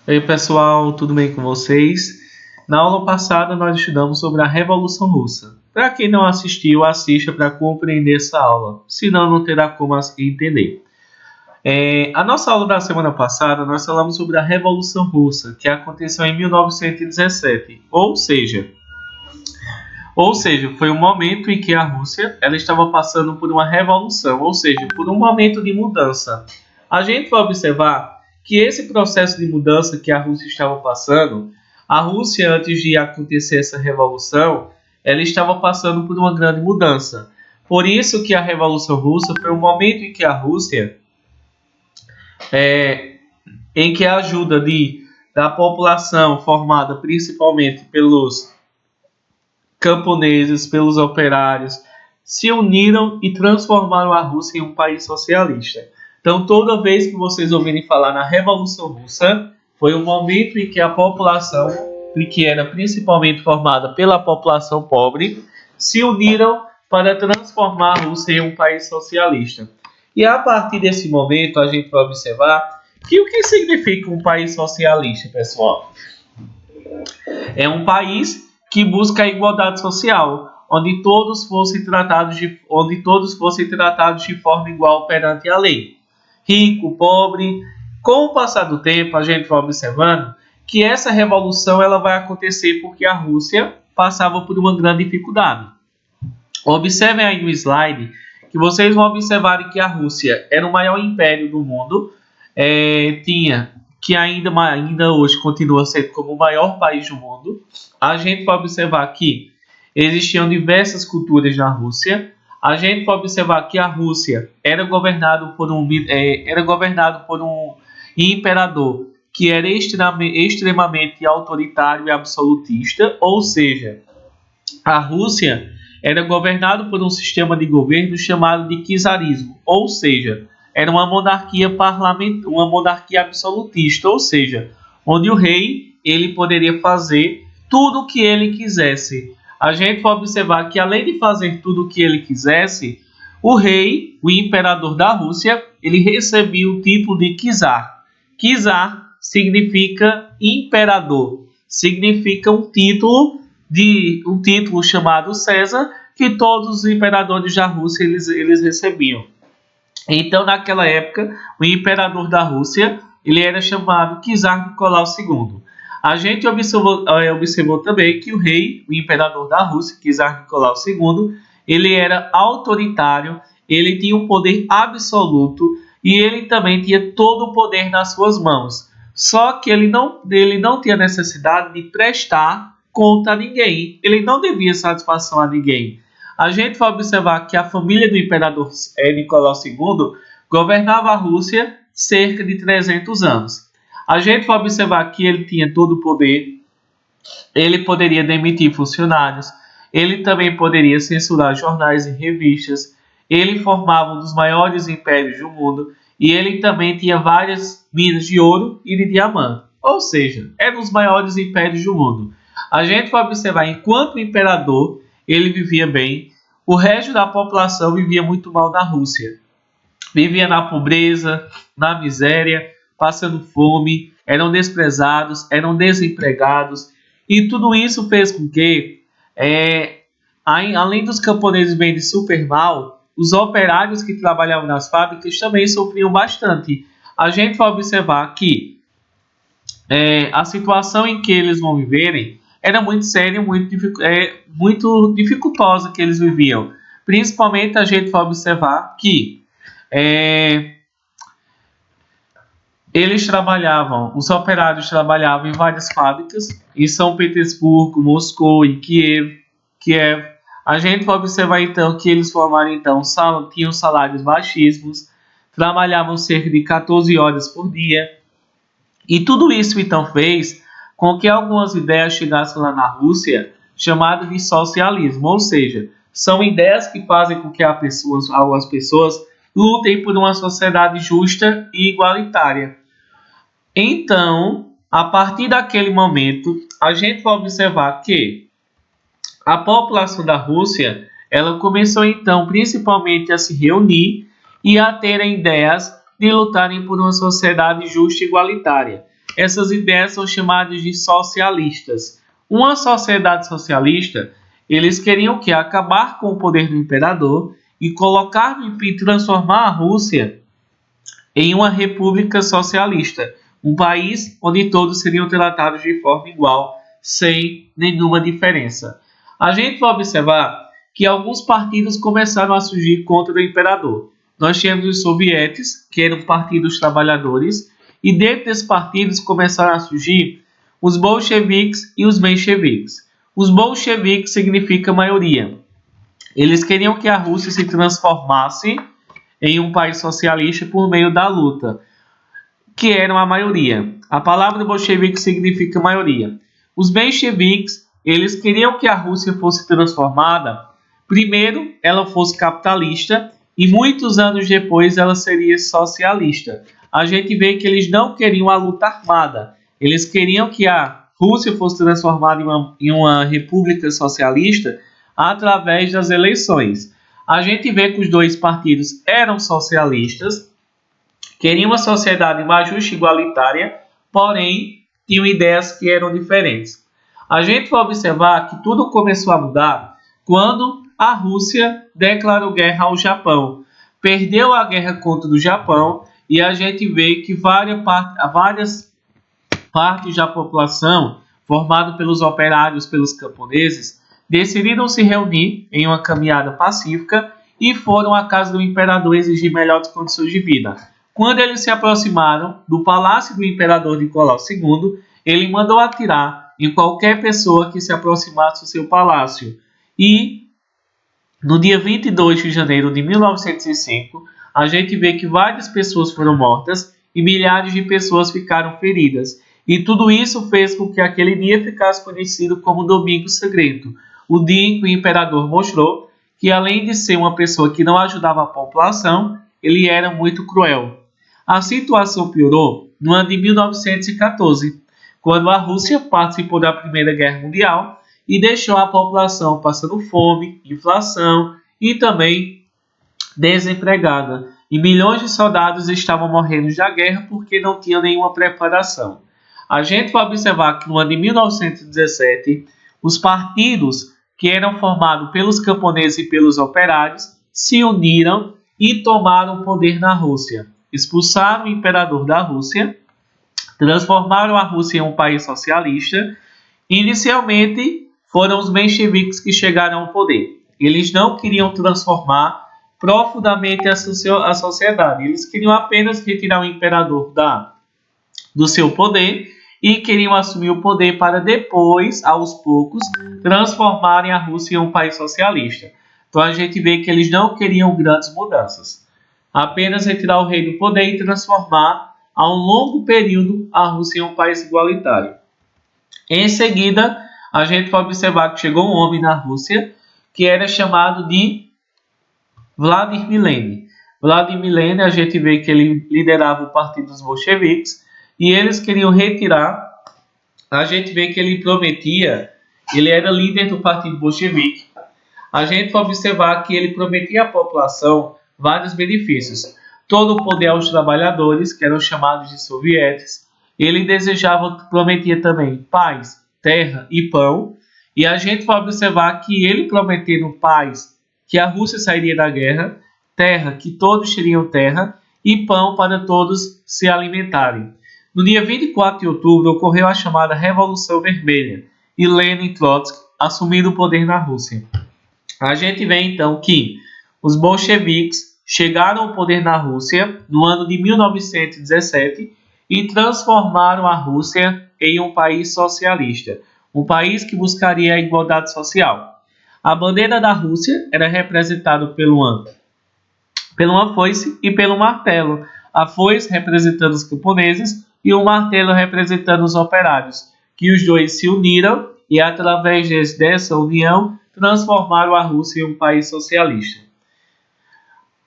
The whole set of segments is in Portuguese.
Oi, pessoal, tudo bem com vocês? Na aula passada, nós estudamos sobre a Revolução Russa. Para quem não assistiu, assista para compreender essa aula, senão não terá como entender. A nossa aula da semana passada, nós falamos sobre a Revolução Russa, que aconteceu em 1917, ou seja, foi um momento em que a Rússia ela estava passando por uma revolução, ou seja, por um momento de mudança. A gente vai observar que esse processo de mudança que a Rússia estava passando, a Rússia, antes de acontecer essa revolução, ela estava passando por uma grande mudança. Por isso que a Revolução Russa foi um momento em que a Rússia, em que a ajuda da população formada principalmente pelos camponeses, pelos operários, se uniram e transformaram a Rússia em um país socialista. Então, toda vez que vocês ouvirem falar na Revolução Russa, foi um momento em que a população, que era principalmente formada pela população pobre, se uniram para transformar a Rússia em um país socialista. E a partir desse momento, a gente vai observar que o que significa um país socialista, pessoal? É um país que busca a igualdade social, onde todos fossem tratados de forma igual perante a lei. Rico, pobre. Com o passar do tempo, a gente vai observando que essa revolução ela vai acontecer porque a Rússia passava por uma grande dificuldade. Observem aí no slide que vocês vão observar que a Rússia era o maior império do mundo, que ainda hoje continua sendo como o maior país do mundo. A gente vai observar que existiam diversas culturas na Rússia. A gente pode observar que a Rússia era governado por um imperador que era extremamente autoritário e absolutista, ou seja, a Rússia era governada por um sistema de governo chamado de czarismo, ou seja, era uma monarquia absolutista, ou seja, onde o rei ele poderia fazer tudo o que ele quisesse. A gente pode observar que, além de fazer tudo o que ele quisesse, o rei, o imperador da Rússia, ele recebia o título de czar. Czar significa imperador, significa um título chamado César, que todos os imperadores da Rússia eles recebiam. Então, naquela época, o imperador da Rússia ele era chamado Czar Nicolau II. A gente observou também que o rei, o imperador da Rússia, Czar Nicolau II, ele era autoritário, ele tinha um poder absoluto e ele também tinha todo o poder nas suas mãos. Só que ele não tinha necessidade de prestar conta a ninguém, ele não devia satisfação a ninguém. A gente vai observar que a família do imperador Nicolau II governava a Rússia cerca de 300 anos. A gente vai observar que ele tinha todo o poder, ele poderia demitir funcionários, ele também poderia censurar jornais e revistas, ele formava um dos maiores impérios do mundo e ele também tinha várias minas de ouro e de diamante, ou seja, era um dos maiores impérios do mundo. A gente vai observar, enquanto o imperador ele vivia bem, o resto da população vivia muito mal na Rússia. Vivia na pobreza, na miséria, passando fome, eram desprezados, eram desempregados, e tudo isso fez com que, além dos camponeses bem de super mal, os operários que trabalhavam nas fábricas também sofriam bastante. A gente vai observar que a situação em que eles vão viverem era muito séria, muito dificultosa que eles viviam. Principalmente a gente vai observar que os operários trabalhavam em várias fábricas, em São Petersburgo, Moscou e Kiev. A gente vai observar então que eles tinham salários baixíssimos, trabalhavam cerca de 14 horas por dia. E tudo isso então fez com que algumas ideias chegassem lá na Rússia, chamadas de socialismo, ou seja, são ideias que fazem com que algumas pessoas lutem por uma sociedade justa e igualitária. Então, a partir daquele momento, a gente vai observar que a população da Rússia, ela começou então principalmente a se reunir e a terem ideias de lutarem por uma sociedade justa e igualitária. essas ideias são chamadas de socialistas. Uma sociedade socialista, eles queriam que acabar com o poder do imperador e colocar e transformar a Rússia em uma república socialista, um país onde todos seriam tratados de forma igual, sem nenhuma diferença. A gente vai observar que alguns partidos começaram a surgir contra o imperador. Nós tínhamos os sovietes, que eram partidos trabalhadores, e dentro desses partidos começaram a surgir os bolcheviques e os mencheviques. Os bolcheviques significa maioria. Eles queriam que a Rússia se transformasse em um país socialista por meio da luta, que eram a maioria. A palavra bolchevique significa maioria. Os mencheviques, eles queriam que a Rússia fosse transformada, primeiro ela fosse capitalista e muitos anos depois ela seria socialista. A gente vê que eles não queriam a luta armada, eles queriam que a Rússia fosse transformada em uma república socialista através das eleições. A gente vê que os dois partidos eram socialistas, queriam uma sociedade mais justa e igualitária, porém tinham ideias que eram diferentes. A gente vai observar que tudo começou a mudar quando a Rússia declarou guerra ao Japão. Perdeu a guerra contra o Japão e a gente vê que várias partes da população, formada pelos operários, pelos camponeses, decidiram se reunir em uma caminhada pacífica e foram à casa do imperador exigir melhores condições de vida. Quando eles se aproximaram do palácio do imperador Nicolau II, ele mandou atirar em qualquer pessoa que se aproximasse do seu palácio. E no dia 22 de janeiro de 1905, a gente vê que várias pessoas foram mortas e milhares de pessoas ficaram feridas. E tudo isso fez com que aquele dia ficasse conhecido como Domingo Sangrento, o dia em que o imperador mostrou que, além de ser uma pessoa que não ajudava a população, ele era muito cruel. A situação piorou no ano de 1914, quando a Rússia participou da Primeira Guerra Mundial e deixou a população passando fome, inflação e também desempregada. E milhões de soldados estavam morrendo da guerra porque não tinham nenhuma preparação. A gente vai observar que no ano de 1917, os partidos que eram formados pelos camponeses e pelos operários se uniram e tomaram o poder na Rússia. Expulsaram o imperador da Rússia, transformaram a Rússia em um país socialista. Inicialmente, foram os mencheviques que chegaram ao poder. Eles não queriam transformar profundamente a sociedade. Eles queriam apenas retirar o imperador do seu poder e queriam assumir o poder para depois, aos poucos, transformarem a Rússia em um país socialista. Então a gente vê que eles não queriam grandes mudanças. Apenas retirar o rei do poder e transformar, a um longo período, a Rússia em um país igualitário. Em seguida, a gente vai observar que chegou um homem na Rússia que era chamado de Vladimir Lenin. Vladimir Lenin, a gente vê que ele liderava o partido dos bolcheviques e eles queriam retirar. A gente vê que ele prometia, ele era líder do partido bolchevique. A gente vai observar que ele prometia à população vários benefícios. Todo o poder aos trabalhadores, que eram chamados de sovietes. Ele prometia também paz, terra e pão. E a gente vai observar que ele prometendo paz, que a Rússia sairia da guerra, terra, que todos teriam terra, e pão para todos se alimentarem. No dia 24 de outubro ocorreu a chamada Revolução Vermelha, e Lenin e Trotsky assumiram o poder na Rússia. A gente vê então que os bolcheviques chegaram ao poder na Rússia no ano de 1917 e transformaram a Rússia em um país socialista, um país que buscaria a igualdade social. A bandeira da Rússia era representada pela uma foice e pelo martelo. A foice representando os camponeses e o martelo representando os operários, que os dois se uniram e, através dessa união, transformaram a Rússia em um país socialista.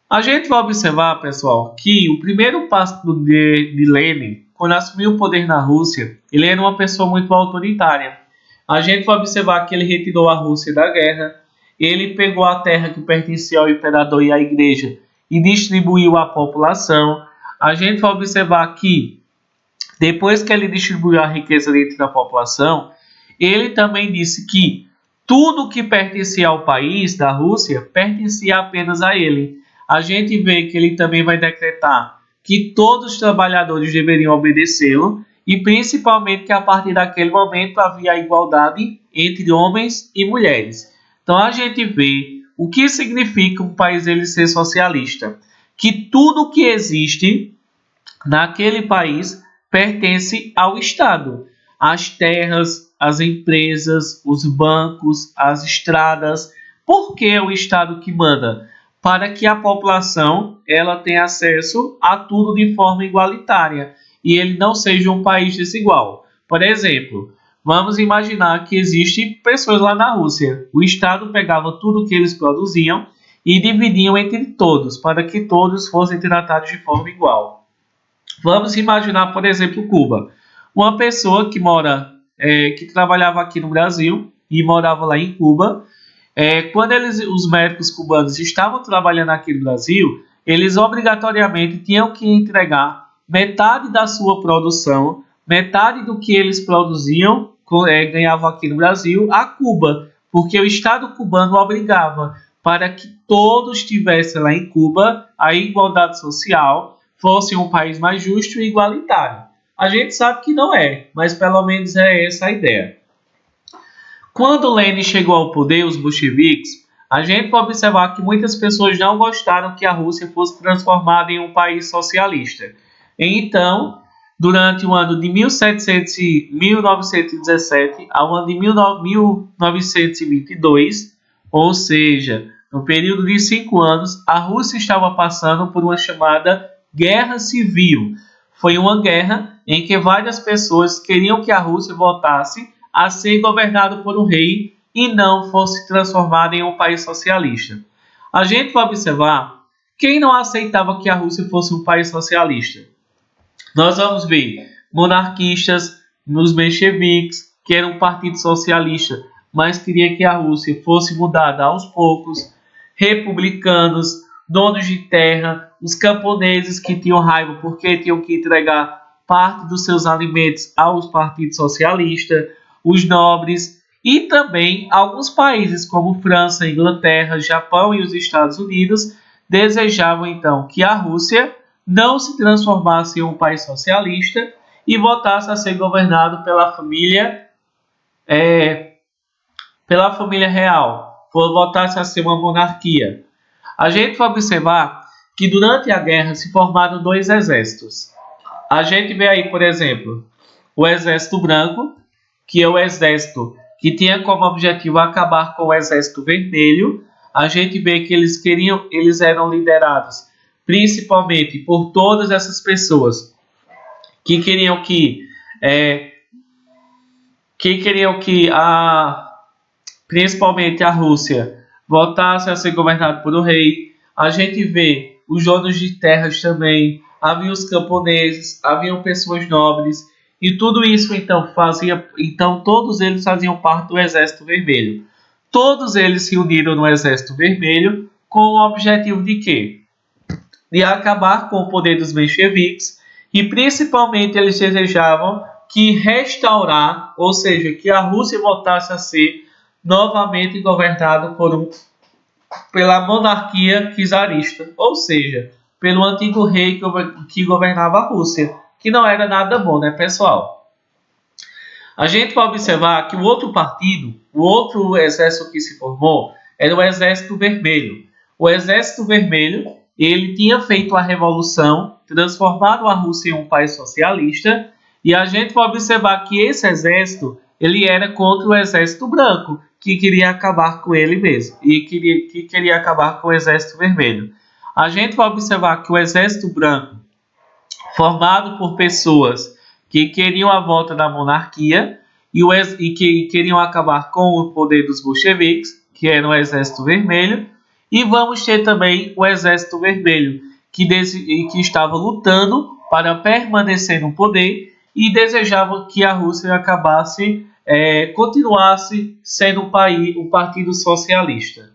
A gente vai observar, pessoal, que o primeiro passo de Lenin, quando assumiu o poder na Rússia, ele era uma pessoa muito autoritária. A gente vai observar que ele retirou a Rússia da guerra, ele pegou a terra que pertencia ao imperador e à igreja e distribuiu à população. A gente vai observar que depois que ele distribuiu a riqueza dentro da população, ele também disse que tudo que pertencia ao país da Rússia pertencia apenas a ele. A gente vê que ele também vai decretar que todos os trabalhadores deveriam obedecê-lo e principalmente que a partir daquele momento havia a igualdade entre homens e mulheres. Então a gente vê o que significa um país ele ser socialista, que tudo que existe naquele país pertence ao Estado. As terras, as empresas, os bancos, as estradas. Por que é o Estado que manda? Para que a população ela tenha acesso a tudo de forma igualitária e ele não seja um país desigual. Por exemplo, vamos imaginar que existem pessoas lá na Rússia. O Estado pegava tudo que eles produziam e dividiam entre todos, para que todos fossem tratados de forma igual. Vamos imaginar, por exemplo, Cuba. Uma pessoa que trabalhava aqui no Brasil e morava lá em Cuba, quando os médicos cubanos estavam trabalhando aqui no Brasil, eles obrigatoriamente tinham que entregar metade da sua produção, metade do que eles produziam, ganhavam aqui no Brasil, a Cuba, porque o Estado cubano obrigava para que todos tivessem lá em Cuba a igualdade social, fosse um país mais justo e igualitário. A gente sabe que não é, mas pelo menos é essa a ideia. Quando Lenin chegou ao poder, os bolcheviques, a gente pode observar que muitas pessoas não gostaram que a Rússia fosse transformada em um país socialista. Então, durante o ano de 1917 ao ano de 1922, ou seja, no período de 5 anos, a Rússia estava passando por uma chamada Guerra Civil. Foi uma guerra em que várias pessoas queriam que a Rússia voltasse a ser governado por um rei e não fosse transformado em um país socialista. A gente vai observar quem não aceitava que a Rússia fosse um país socialista. Nós vamos ver monarquistas, nos mencheviques, que era um partido socialista, mas queria que a Rússia fosse mudada aos poucos, republicanos, donos de terra, os camponeses que tinham raiva porque tinham que entregar parte dos seus alimentos aos partidos socialistas, os nobres e também alguns países como França, Inglaterra, Japão e os Estados Unidos desejavam então que a Rússia não se transformasse em um país socialista e voltasse a ser governado pela família real, voltasse a ser uma monarquia. A gente vai observar que durante a guerra se formaram dois exércitos. A gente vê aí, por exemplo, o Exército Branco, que é o exército que tinha como objetivo acabar com o Exército Vermelho. A gente vê que eles eram liderados principalmente por todas essas pessoas que queriam que principalmente a Rússia voltasse a ser governada por um rei. A gente vê os donos de terras também, havia os camponeses, haviam pessoas nobres, e tudo isso então todos eles faziam parte do Exército Vermelho. Todos eles se uniram no Exército Vermelho com o objetivo de quê? De acabar com o poder dos mencheviques, e principalmente eles desejavam que restaurar, ou seja, que a Rússia voltasse a ser novamente governada pela monarquia czarista, ou seja, pelo antigo rei que governava a Rússia, que não era nada bom, né, pessoal? A gente vai observar que o outro partido, o outro exército que se formou, era o Exército Vermelho. O Exército Vermelho, ele tinha feito a revolução, transformado a Rússia em um país socialista, e a gente vai observar que esse exército, ele era contra o Exército Branco, que queria acabar com ele mesmo, e que queria acabar com o Exército Vermelho. A gente vai observar que o Exército Branco, formado por pessoas que queriam a volta da monarquia e que queriam acabar com o poder dos bolcheviques, que era o Exército Vermelho, e vamos ter também o Exército Vermelho, que estava lutando para permanecer no poder e desejava que a Rússia continuasse sendo um partido socialista.